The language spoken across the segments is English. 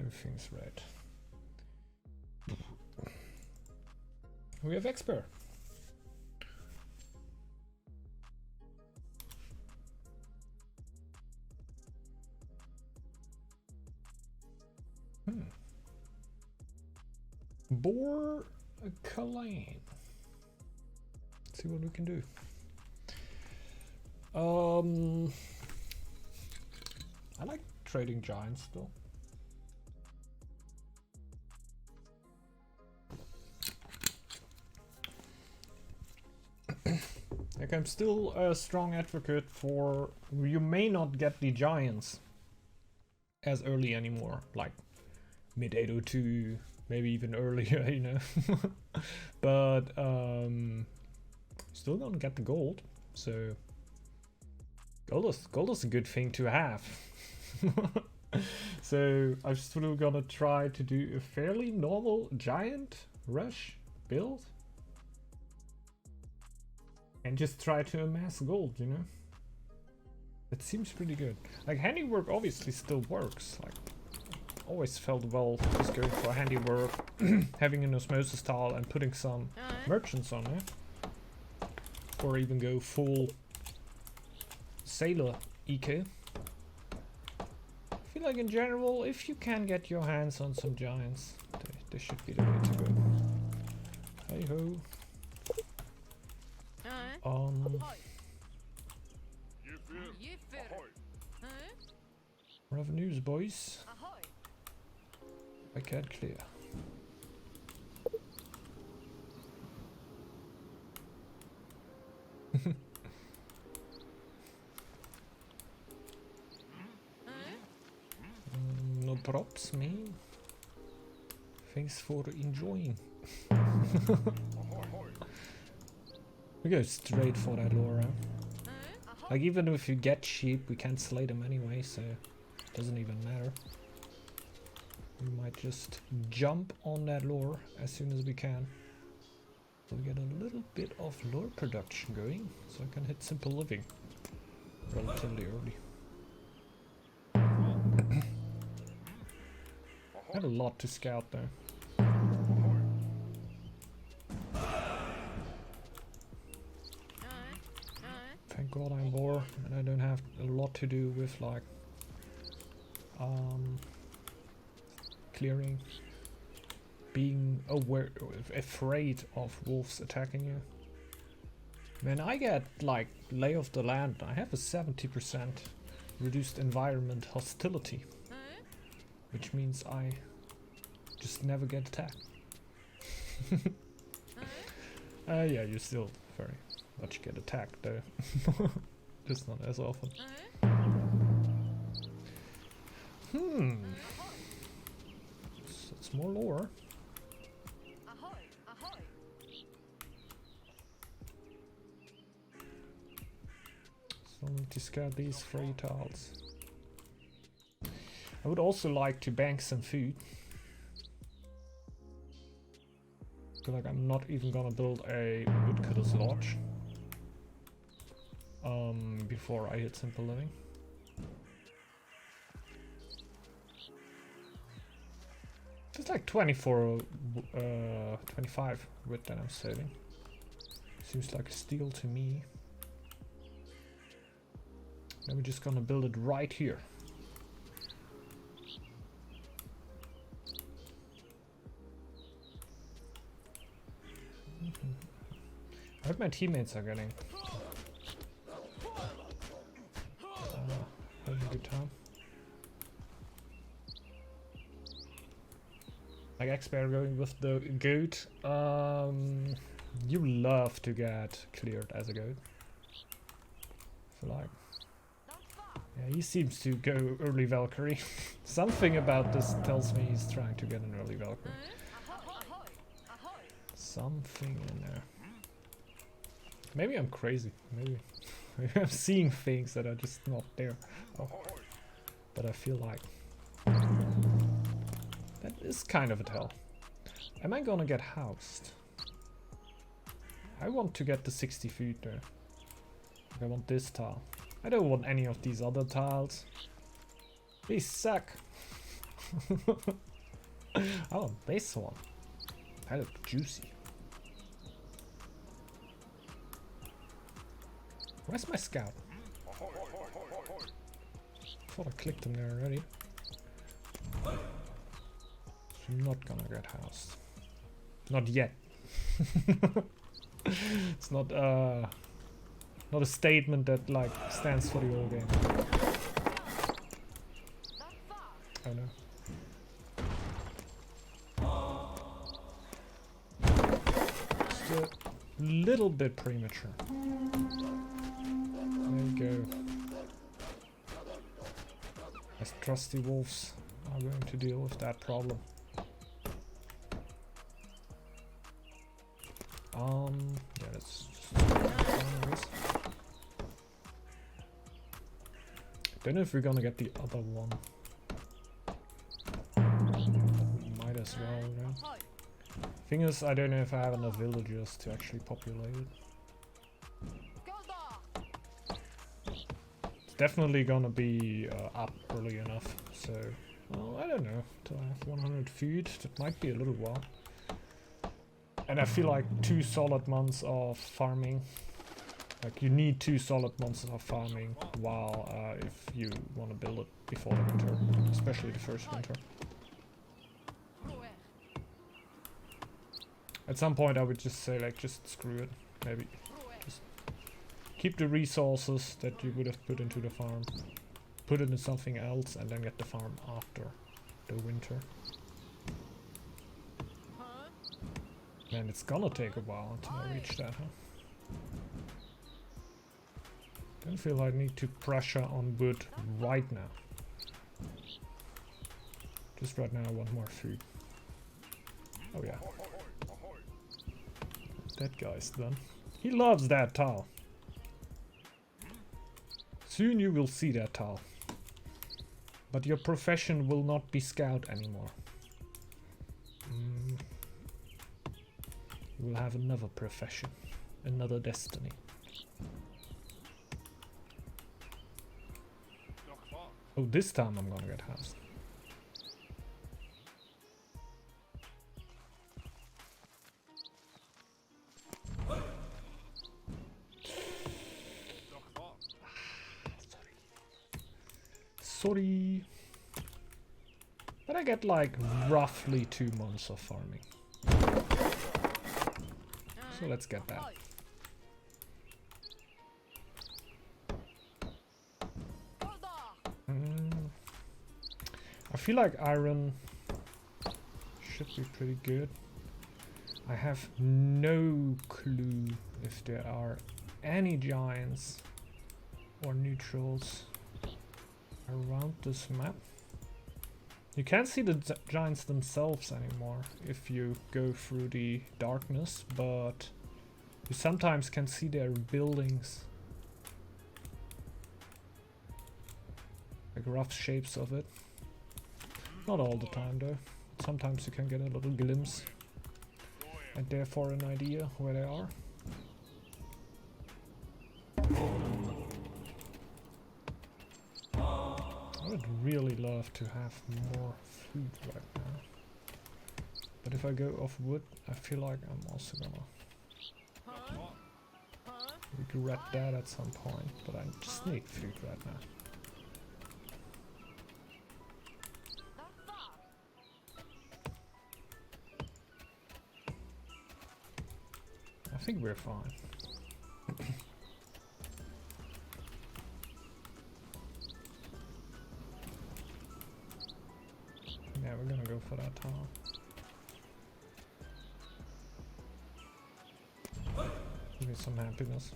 Everything's red. We have expert. Boar Kalane. See what we can do. I like trading giants though. Like I'm still a strong advocate for you may not get the giants as early anymore, like mid 802, maybe even earlier, you know. But still gonna get the gold, so gold is a good thing to have. So I'm still gonna try to do a fairly normal giant rush build and just try to amass gold, you know. It seems pretty good. Like handiwork obviously still works. Like always felt well just going for handiwork, having an osmosis tile and putting some merchants on there, or even go full sailor eco. I feel like in general, if you can get your hands on some giants, they should be the way to go. Hey ho. Revenues, boys. I can't clear. No props, man. Thanks for enjoying. We go straight for that Laura. Like even if you get sheep, we can't slay them anyway, so it doesn't even matter. We might just jump on that lore as soon as we can. So we get a little bit of lore production going, so I can hit simple living relatively early. I have a lot to scout there. Thank God I'm Boar and I don't have a lot to do with like clearing, being afraid of wolves attacking you. When I get like lay of the land, I have a 70% reduced environment hostility, which means I just never get attacked. Yeah, you still very much get attacked though. Just not as often. So it's more lore. So I need to scout these 3 tiles. I would also like to bank some food. I feel like I'm not even gonna build a woodcutter's lodge before I hit simple living. It's like 25 wood that I'm saving. Seems like a steal to me. Then we're just gonna build it right here. I hope my teammates are getting having a good time. Like expert going with the goat. You love to get cleared as a goat. I feel like. Yeah, he seems to go early Valkyrie. Something about this tells me he's trying to get an early Valkyrie. Something in there. Maybe I'm crazy. Maybe I'm seeing things that are just not there. Oh. But I feel like that is kind of a tell. Am I gonna get housed? I want to get the 60 feet there. I want this tile. I don't want any of these other tiles. These suck. Oh, this one. That looked juicy. Where's my scout? Thought I clicked him there already. I'm not gonna get housed. Not yet. It's not a statement that like stands for the whole game. Oh no. Just a little bit premature. There you go. As trusty wolves are going to deal with that problem. Yeah, let's just don't know if we're gonna get the other one. Might as well, right? Thing is, I don't know if I have enough villagers to actually populate it. It's definitely gonna be up early enough, so well, I don't know. Till I have 100 food, that might be a little while. And I feel like 2 solid months of farming. Like you need 2 solid months of farming while if you want to build it before the winter, especially the first winter. At some point I would just say like just screw it, maybe. Just keep the resources that you would have put into the farm, put it in something else and then get the farm after the winter. Man, it's gonna take a while until I reach that, huh? Don't feel I need to pressure on wood right now. Just right now I want more food. Oh yeah. That guy's done. He loves that tile. Soon you will see that tile. But your profession will not be scout anymore. You will have another profession. Another destiny. Oh, this time I'm gonna get housed. Sorry. But I get like roughly 2 months of farming. So let's get that. I feel like iron should be pretty good. I have no clue if there are any giants or neutrals around this map. You can't see the giants themselves anymore if you go through the darkness, but you sometimes can see their buildings. Like rough shapes of it. Not all the time though. Sometimes you can get a little glimpse and therefore an idea where they are. I would really love to have more food right now. But if I go off wood, I feel like I'm also gonna regret that at some point. But I just need food right now. I think we're fine. Yeah, we're gonna go for that tower. Give me some happiness.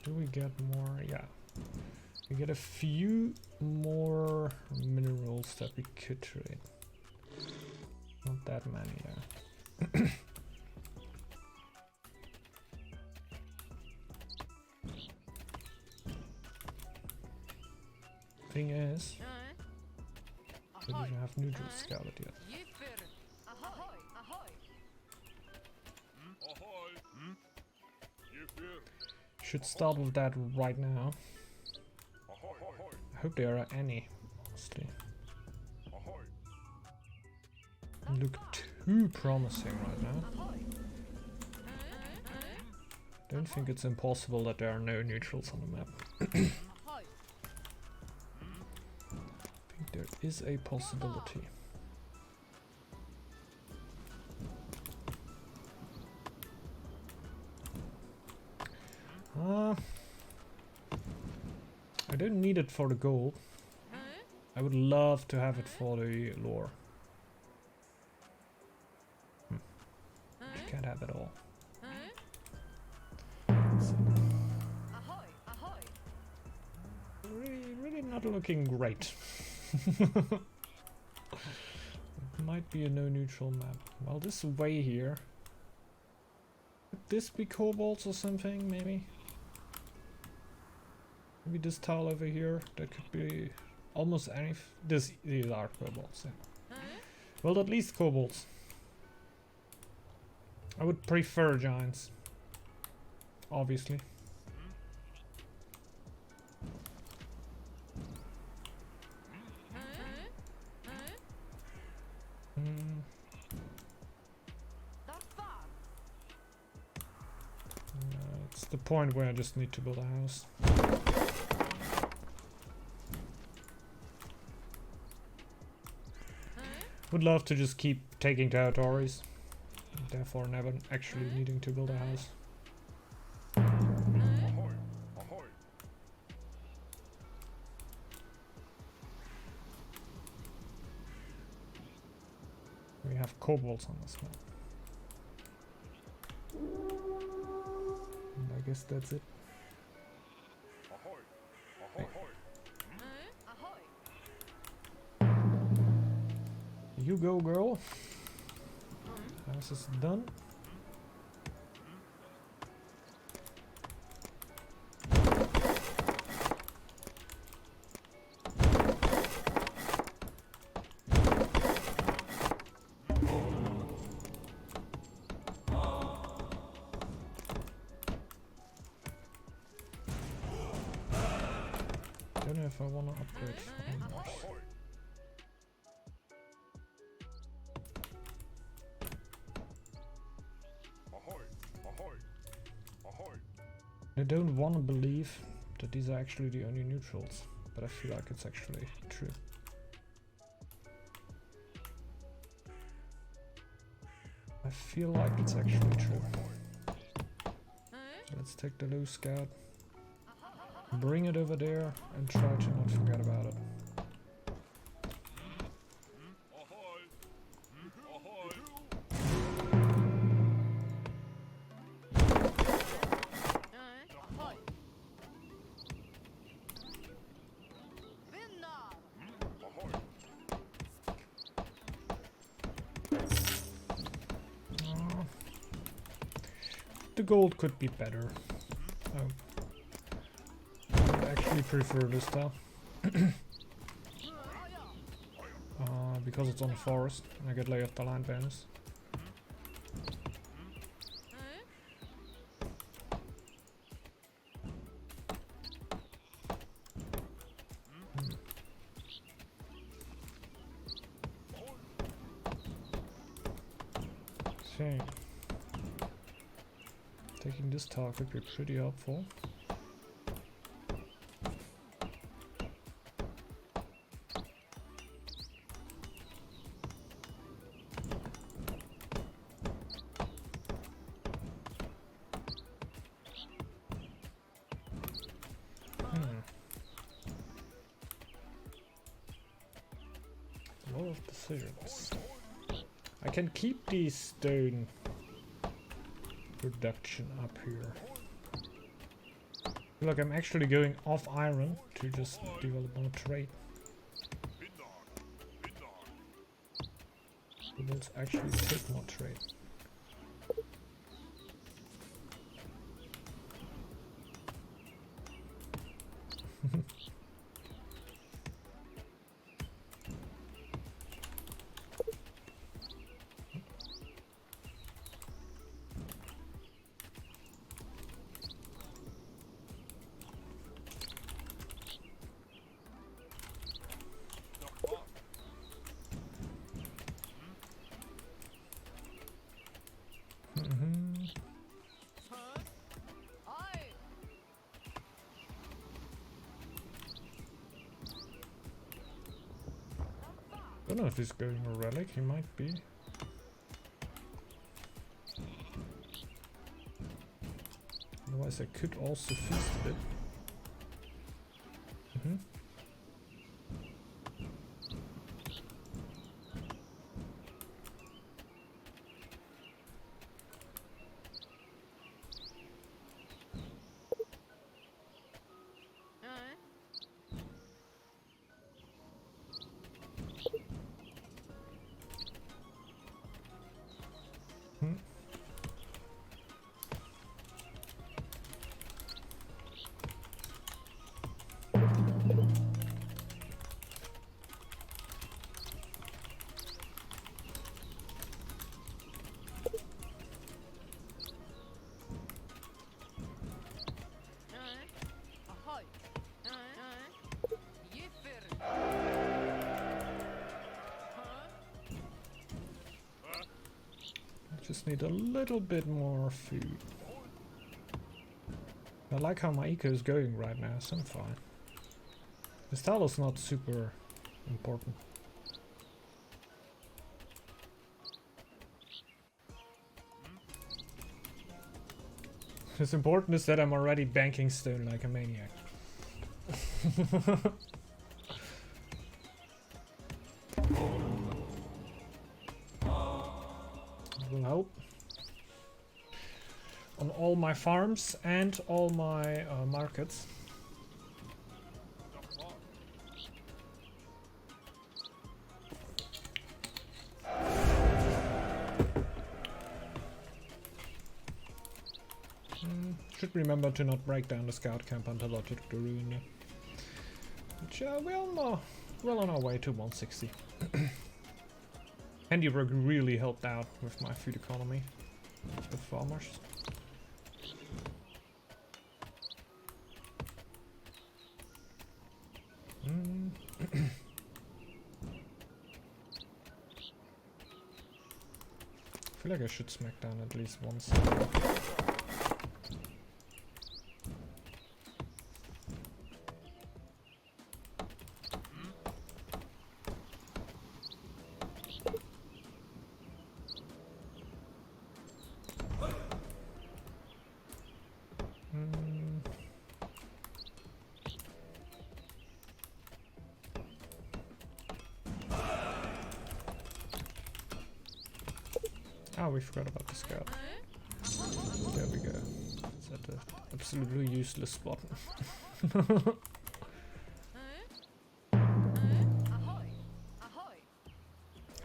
Do we get more? Yeah. We get a few more minerals that we could trade. Not that many though. Thing is, I didn't have neutral scouted yet. Should start with that right now. I hope there are any, honestly. Look too promising right now. Don't think it's impossible that there are no neutrals on the map. I think there is a possibility. I don't need it for the gold. I would love to have it for the lore. You can't have it all. So, really not looking great. It might be a no neutral map. Well, this way here. Could this be kobolds or something, maybe? Maybe this tile over here, that could be almost any. These are kobolds. Yeah. Well, at least kobolds. I would prefer giants, obviously. It's the point where I just need to build a house. Would love to just keep taking territories, therefore never actually needing to build a house. We have kobolds on this map. And I guess that's it. Hey. You go, girl. House is done. Don't know if I want to upgrade farmers. I don't want to believe that these are actually the only neutrals, but I feel like it's actually true. I feel like it's actually true. So let's take the loose scout, bring it over there, and try to not forget about it. The gold could be better. I actually prefer this style. Because it's on the forest and I get lay of the land bonus. So taking this tile could be pretty helpful. A lot of decisions. I can keep the stone production up here. I feel like I'm actually going off iron to just develop more trade. Let's actually take more trade. don't know if he's going a relic, he might be. Otherwise I could also feast a bit. Just need a little bit more food. I like how my eco is going right now, so I'm fine. This tile is not super important. What's important is that I'm already banking stone like a maniac. Will help on all my farms and all my markets. Should remember to not break down the scout camp until I took the ruin, which we're on our way to 160. Handiwork really helped out with my food economy with farmers. I feel like I should smack down at least once. Oh, we forgot about the scout. There we go. It's at an absolutely useless spot.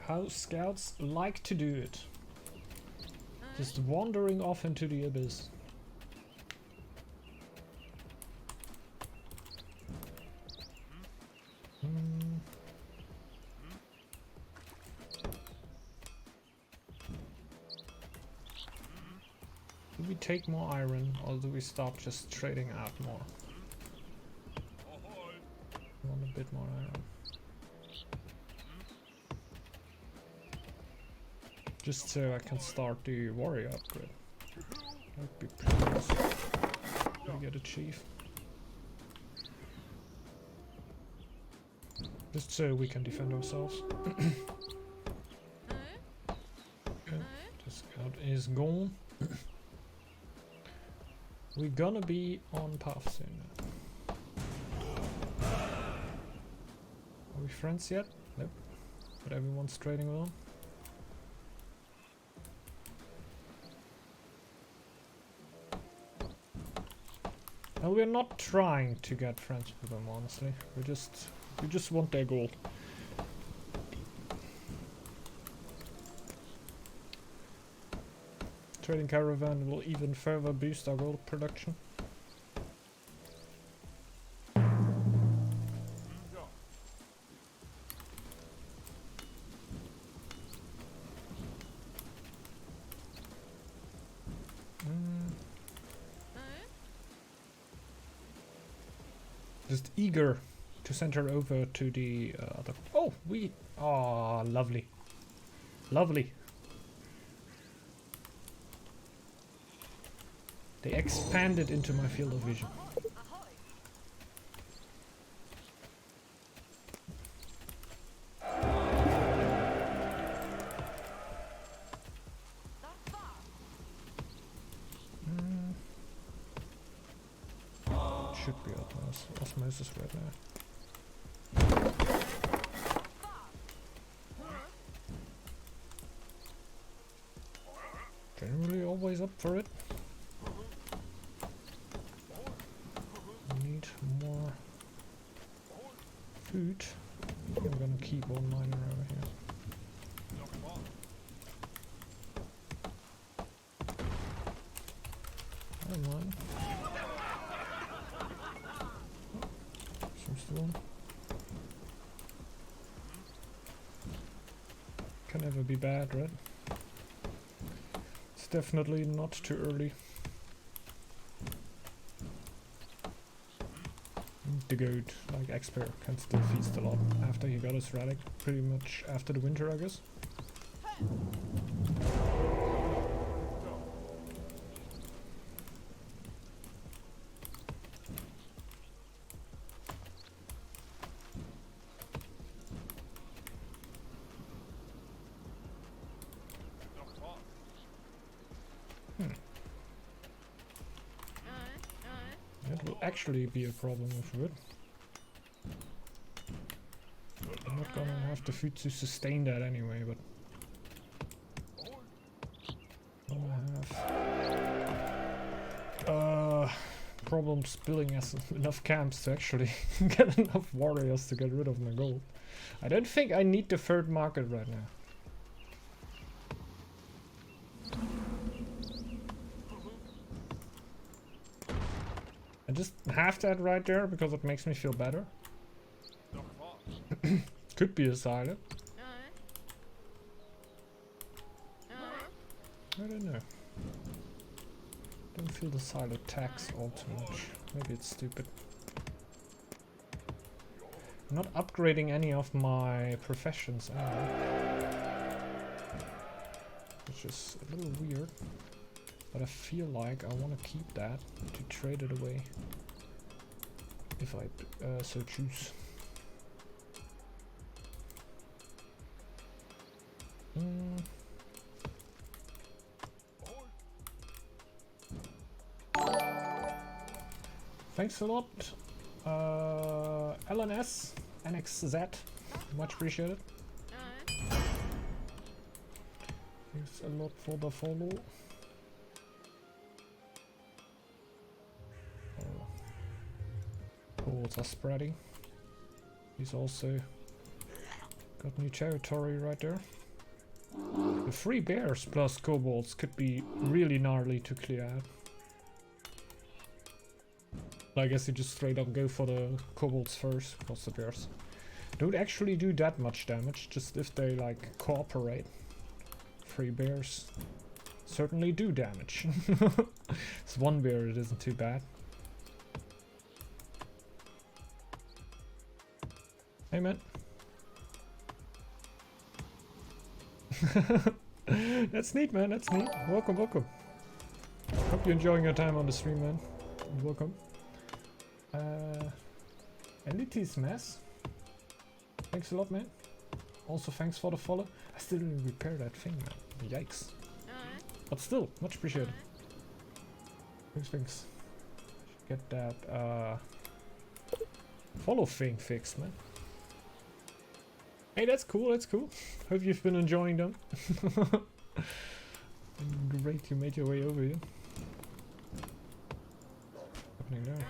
How scouts like to do it. Just wandering off into the abyss. Do we take more iron, or do we start just trading out more? I want a bit more iron. Just so I can start the warrior upgrade. That'd be pretty nice. We get a chief. Just so we can defend ourselves. Okay, the scout is gone. We're gonna be on path soon now. Are we friends yet? Nope. But everyone's trading with them. And we're not trying to get friends with them, honestly. We just want their gold. Trading caravan will even further boost our gold production. Just eager to send her over to the other. Oh, lovely, lovely. They expanded into my field of vision. should be osmosis right now. Generally always up for it. Need more food. I'm gonna keep one miner over here. Come on. Some stone. Can never be bad, right? It's definitely not too early. The goat, like expert, can still feast a lot after he got his relic. Pretty much after the winter, I guess. That will actually be a problem with wood. I'm not gonna have the food to sustain that anyway, but I'm gonna have problems building enough camps to actually get enough warriors to get rid of my gold. I don't think I need the third market right now. I just have that right there because it makes me feel better. Could be a silent. I don't know. Don't feel the silent tax all too much. Maybe it's stupid. I'm not upgrading any of my professions anyway. Which is a little weird. But I feel like I want to keep that to trade it away. If I so choose. Thanks a lot, LNS, NXZ, much appreciated. Thanks a lot for the follow. Kobolds are spreading. He's also got new territory right there. The 3 bears plus kobolds could be really gnarly to clear out. I guess you just straight up go for the kobolds first, because the bears don't actually do that much damage, just if they like cooperate. 3 bears certainly do damage. It's 1 bear, it isn't too bad. Hey man. That's neat, man, that's neat. Welcome, welcome. Hope you're enjoying your time on the stream, man. Welcome. Elitis Mess. Thanks a lot, man. Also, thanks for the follow. I still didn't repair that thing, man. Yikes. But still, much appreciated. Thanks. Get that follow thing fixed, man. Hey, that's cool, that's cool. Hope you've been enjoying them. Great you made your way over here. What's happening there?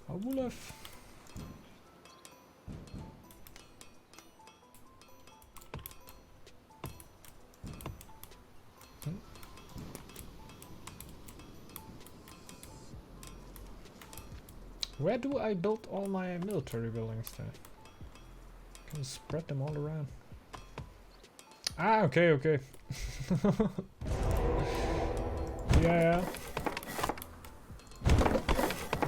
I will have... Where do I build all my military buildings then? Can spread them all around. Ah, okay, okay. Yeah.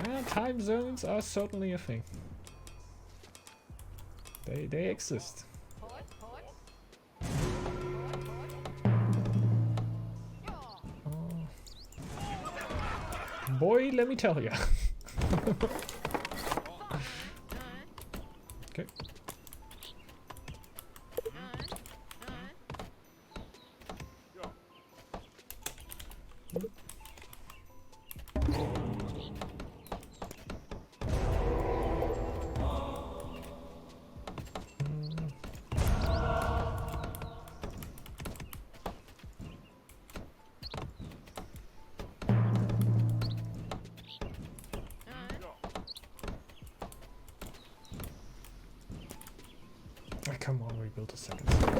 Yeah, time zones are certainly a thing. They exist. Boy, let me tell ya. Okay. build a second city.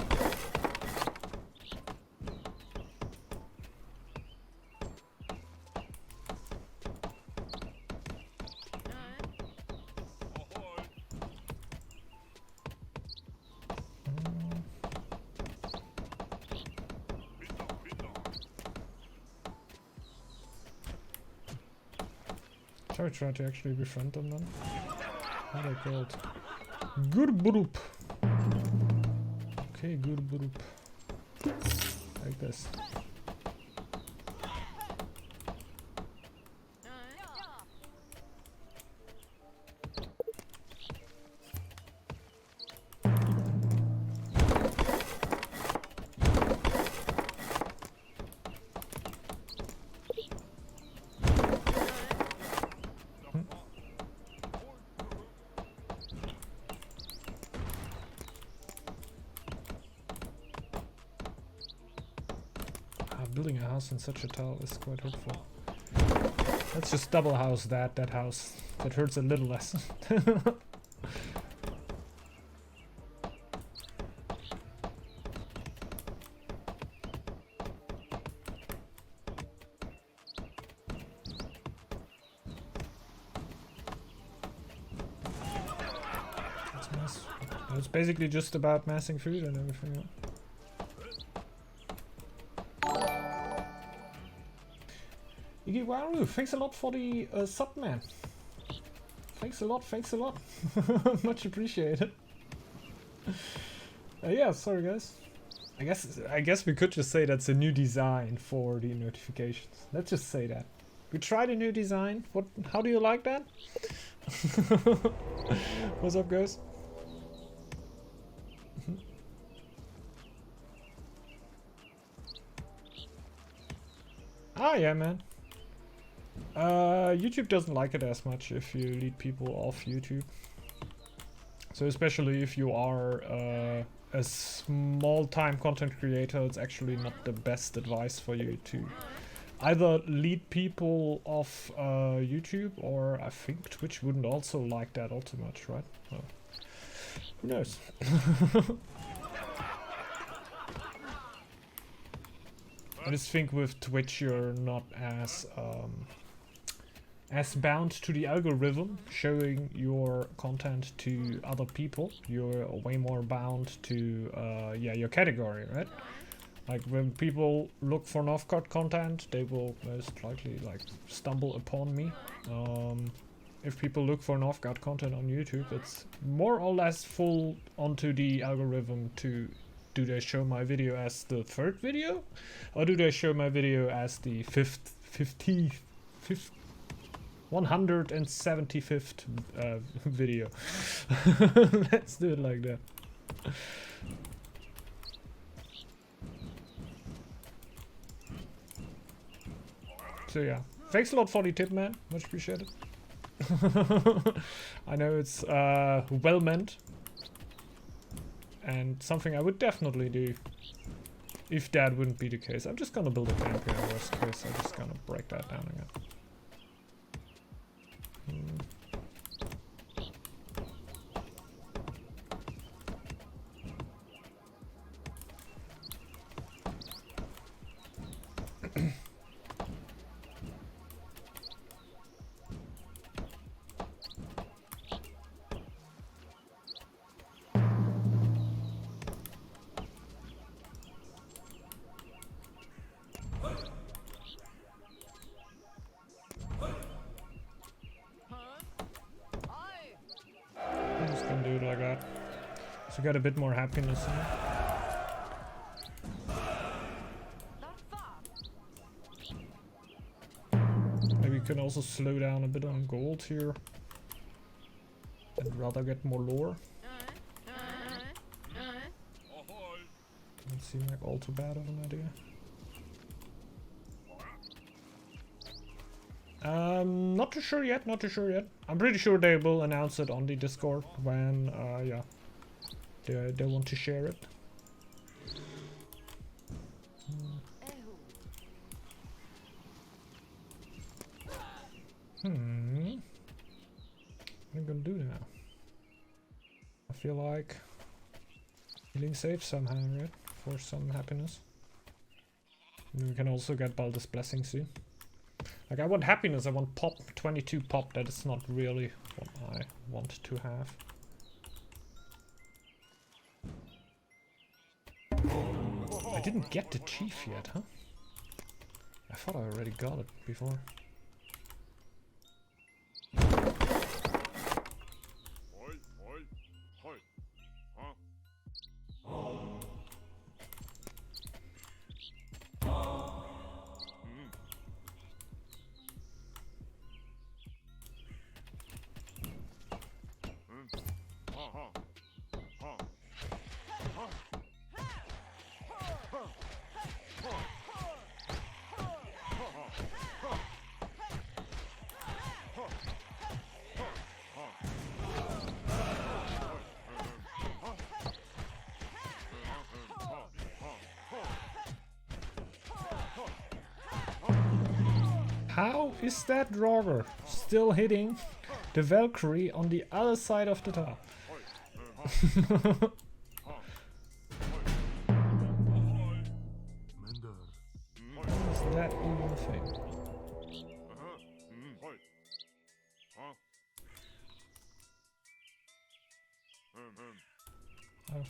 Shall we try to actually befriend them then? How are they called? Gurburup. Okay, Gurburup. Like this. Building a house in such a tile is quite hurtful. Let's just double house that house. That hurts a little less. That's nice. It's basically just about massing food and everything else. Igiwaru, thanks a lot for the sub, man. Thanks a lot, thanks a lot. Much appreciated. Yeah, sorry guys. I guess we could just say that's a new design for the notifications. Let's just say that. We tried a new design. How do you like that? What's up, guys? Ah, yeah, man. YouTube doesn't like it as much if you lead people off YouTube. So especially if you are a small-time content creator, it's actually not the best advice for you to either lead people off YouTube, or I think Twitch wouldn't also like that all too much, right? Well, who knows? I just think with Twitch you're not as bound to the algorithm showing your content to other people. You're way more bound to yeah, your category, right? Like when people look for Northgard content, they will most likely like stumble upon me. If people look for Northgard content on YouTube, it's more or less full onto the algorithm to do they show my video as the third video, or do they show my video as the 175th video? Let's do it like that. So yeah, thanks a lot for the tip, man. Much appreciated. I know it's well meant, and something I would definitely do if that wouldn't be the case. I'm just gonna build a camp here in worst case. I'm just gonna break that down again. So got a bit more happiness in it. Maybe you can also slow down a bit on gold here. And rather get more lore. Doesn't seem like all too bad of an idea. Not too sure yet, not too sure yet. I'm pretty sure they will announce it on the Discord when, yeah, they want to share it. What am I gonna do now? I feel like Feeling safe somehow, right? For some happiness. And we can also get Baldur's Blessing soon. Like, I want happiness, I want pop, 22 pop, that is not really what I want to have. I didn't get the chief yet, huh? I thought I already got it before. How is that Draugr still hitting the Valkyrie on the other side of the tower? Is that even a thing? Oh.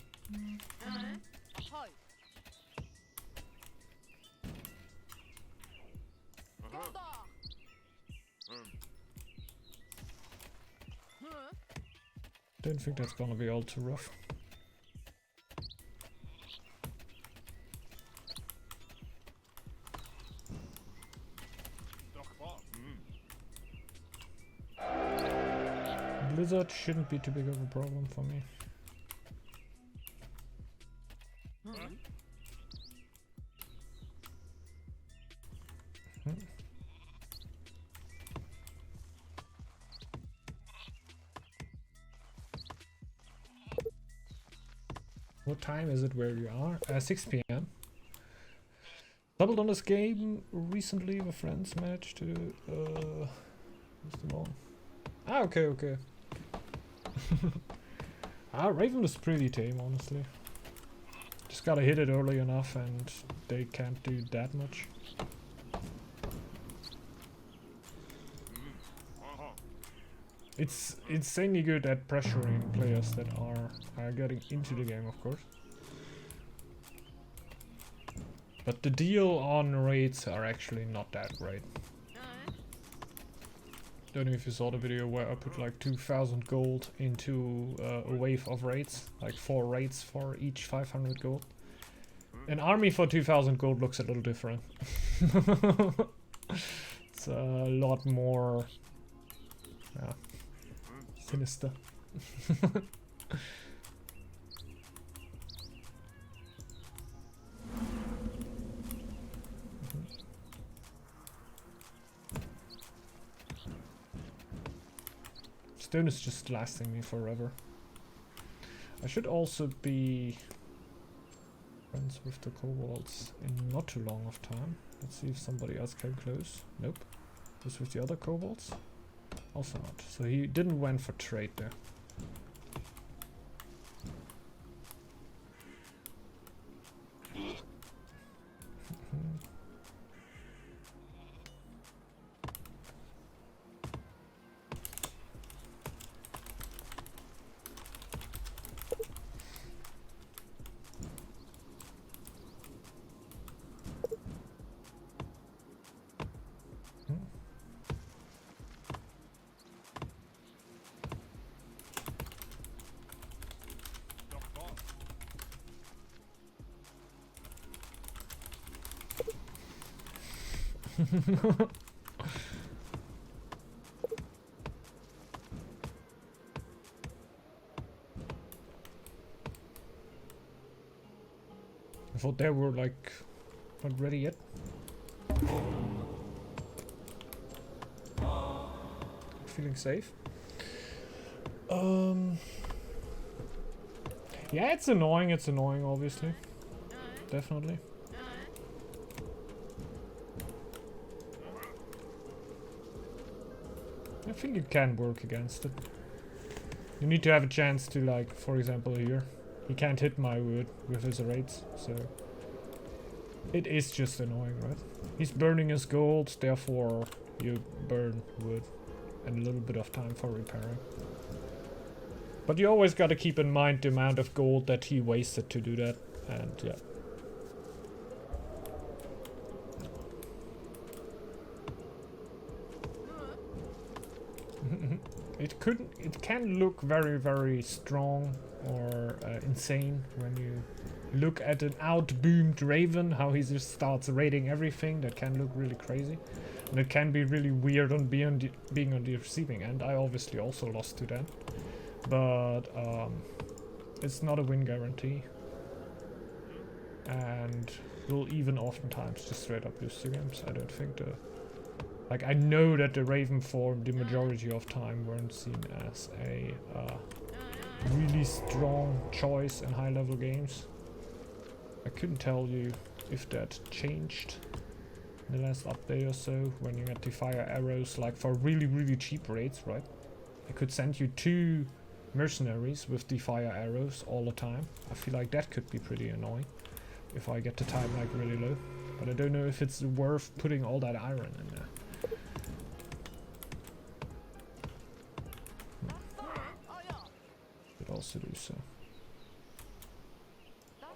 Don't think that's gonna be all too rough. Blizzard shouldn't be too big of a problem for me. What time is it where you are? 6 p.m. Doubled on this game recently with friends match to what's the one? Ah, okay. Raven is pretty tame, honestly. Just gotta hit it early enough and they can't do that much. It's insanely good at pressuring players that are getting into the game, of course. But the deal on raids are actually not that great. Don't know if you saw the video where I put like 2,000 gold into a wave of raids, like 4 raids for each 500 gold. An army for 2,000 gold looks a little different. It's a lot more sinister. Stone is just lasting me forever. I should also be friends with the kobolds in not too long of time. Let's see if somebody else came close. Nope. This with the other kobolds? Also not. So he didn't went for trade there. I thought they were like not ready yet. Feeling safe. Yeah, it's annoying, obviously. Definitely. I think you can work against it. You need to have a chance to, like, for example here, He can't hit my wood with his raids, so it is just annoying, right? He's burning his gold, therefore you burn wood and a little bit of time for repairing. But you always gotta keep in mind the amount of gold that he wasted to do that, and yeah. It can look very, very strong or insane when you look at an out-boomed Raven, how he just starts raiding everything. That can look really crazy. And it can be really weird on being on the receiving end. I obviously also lost to that. But it's not a win guarantee. And will even oftentimes just straight up lose the games. I don't think the... Like, I know that the Raven form, the majority of time, weren't seen as a really strong choice in high-level games. I couldn't tell you if that changed in the last update or so, when you get the fire arrows, like for really, really cheap rates, right? I could send you 2 mercenaries with the fire arrows all the time. I feel like that could be pretty annoying if I get the time like really low. But I don't know if it's worth putting all that iron in there. Could also do so. Oh,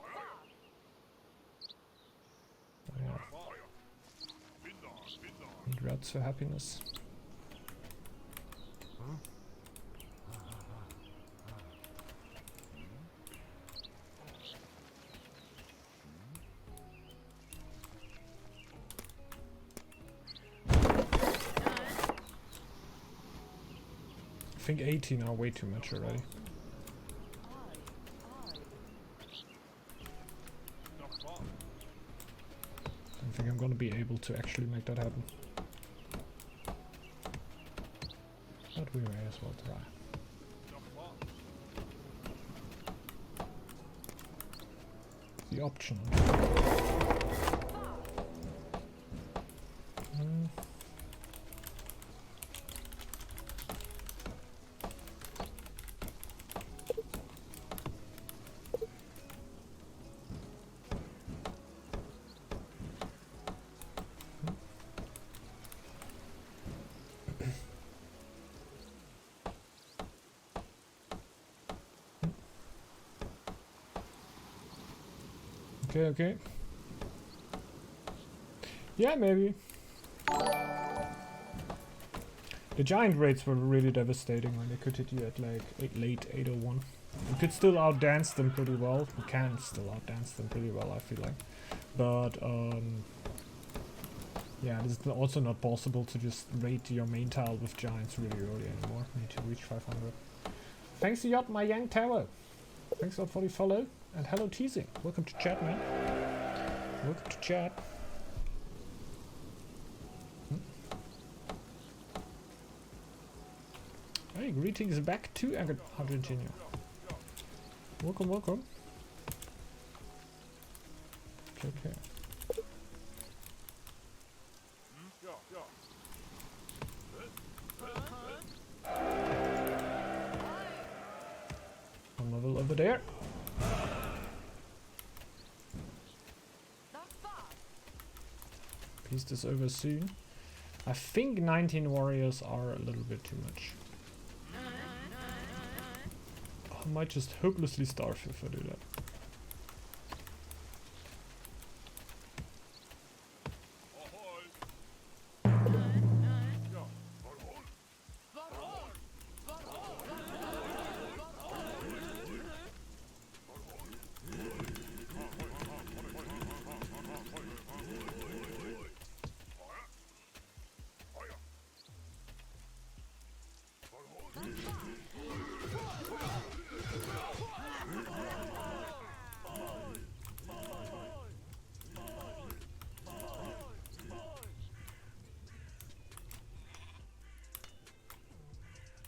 yeah. Congrats for happiness. I think 18 are way too much already. I think I'm gonna be able to actually make that happen. But we may as well try. The option. Okay. Yeah, maybe. The giant raids were really devastating when they could hit you at like late 801. You could still outdance them pretty well. You can still outdance them pretty well, I feel like. But yeah, it's also not possible to just raid your main tile with giants really early anymore. Need to reach 500. Thanks a lot, my young tower. Thanks a lot for the follow. And hello teasing. Welcome to chat, man. Welcome to chat. Hey, greetings back to Argentina. Welcome, welcome. Okay. One level over there. Piece this over soon. I think 19 warriors are a little bit too much. I might just hopelessly starve if I do that.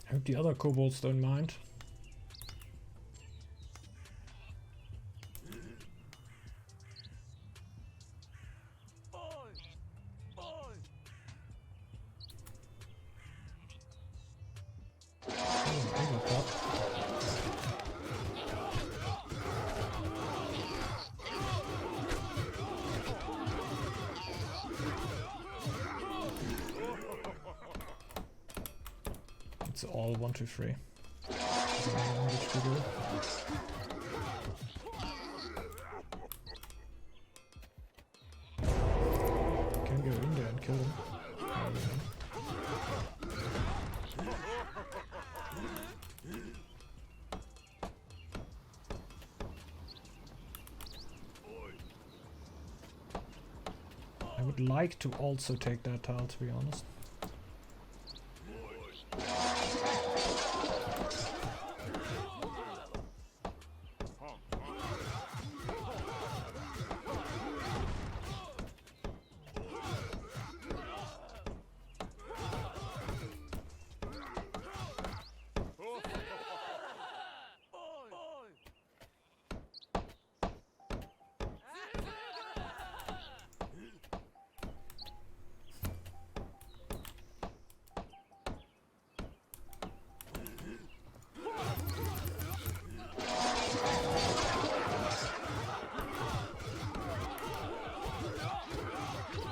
I hope the other kobolds don't mind. it's all 1, 2, 3. Can go in there and kill him. I would like to also take that tile, to be honest.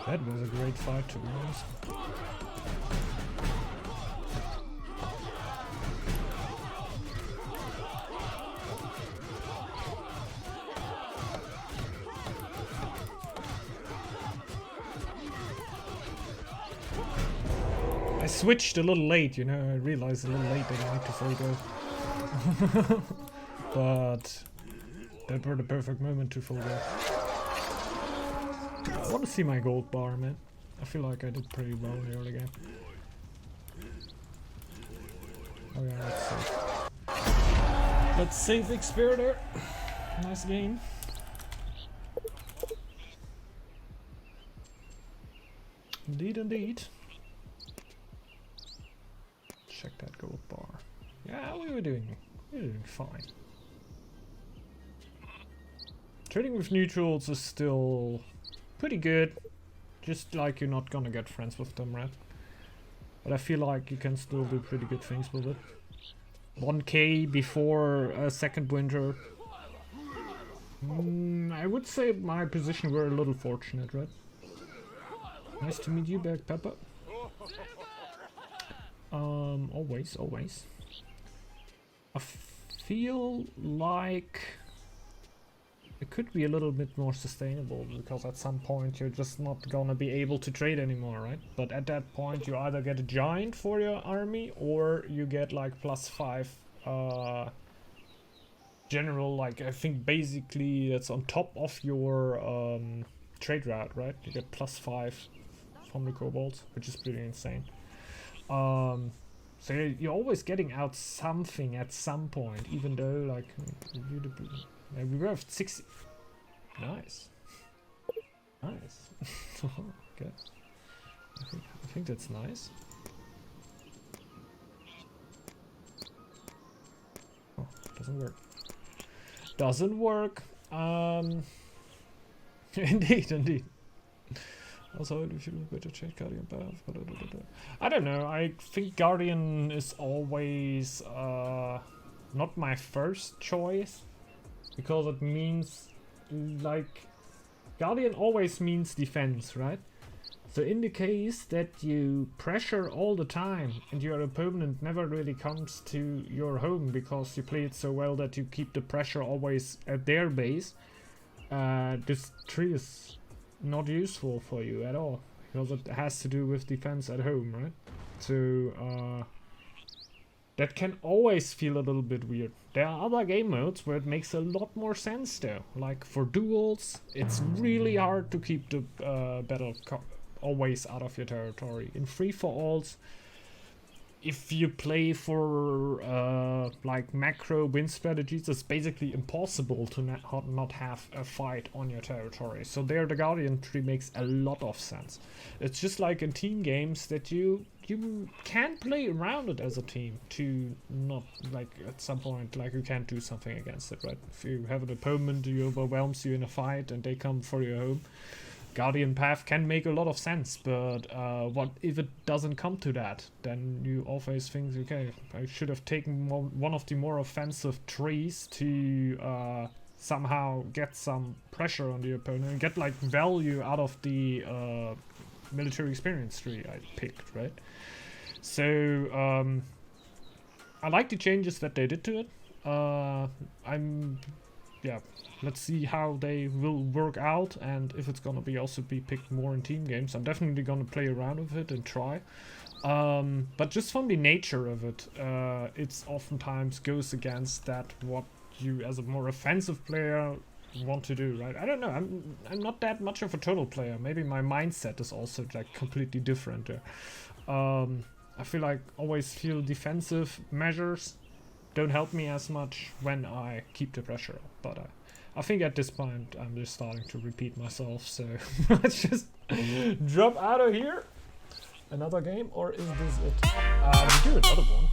That was a great fight, to be honest. I switched a little late, you know, I realized a little late that I need to full go. But that were the perfect moment to full go. I want to see my gold bar, man. I feel like I did pretty well in the early game. Oh yeah, let's save. Let's save XP there. Nice game. Indeed, indeed. Check that gold bar. Yeah, we were doing fine. Trading with neutrals is still pretty good. Just like you're not gonna get friends with them, right? But I feel like you can still do pretty good things with it. 1k before a second winter. I would say my position were a little fortunate, right? Nice to meet you back, Pepper. Always. I feel like it could be a little bit more sustainable, because at some point you're just not gonna be able to trade anymore, right? But at that point you either get a giant for your army, or you get like +5 general, like I think basically that's on top of your trade route, right? You get +5 from the kobolds, which is pretty insane. So you're always getting out something at some point, even though like we were at 60. Nice. Okay. I think that's nice. Oh, doesn't work. Indeed. Also, if you look better, check Guardian Bath. I don't know. I think Guardian is always not my first choice, because it means like Guardian always means defense, right? So in the case that you pressure all the time and your opponent never really comes to your home because you play it so well that you keep the pressure always at their base, this tree is not useful for you at all, because it has to do with defense at home, right? So that can always feel a little bit weird. There are other game modes where it makes a lot more sense though. Like for duels, it's really hard to keep the battle always out of your territory. In free-for-alls, if you play for like macro win strategies, it's basically impossible to not have a fight on your territory. So there the Guardian tree makes a lot of sense. It's just like in team games that you can play around it as a team to not, like at some point, like you can't do something against it, right? If you have an opponent who overwhelms you in a fight and they come for your home, Guardian Path can make a lot of sense, but what if it doesn't come to that? Then you always think, okay, I should have taken one of the more offensive trees to somehow get some pressure on the opponent and get like value out of the military experience tree I picked, right? So I like the changes that they did to it. Yeah, let's see how they will work out, and if it's gonna also be picked more in team games. I'm definitely gonna play around with it and try. But just from the nature of it, it's oftentimes goes against that what you as a more offensive player want to do, right? I don't know. I'm not that much of a total player. Maybe my mindset is also like completely different there. I always feel defensive measures don't help me as much when I keep the pressure up. But I think at this point I'm just starting to repeat myself. So let's just drop out of here. Another game, or is this it? We do another one.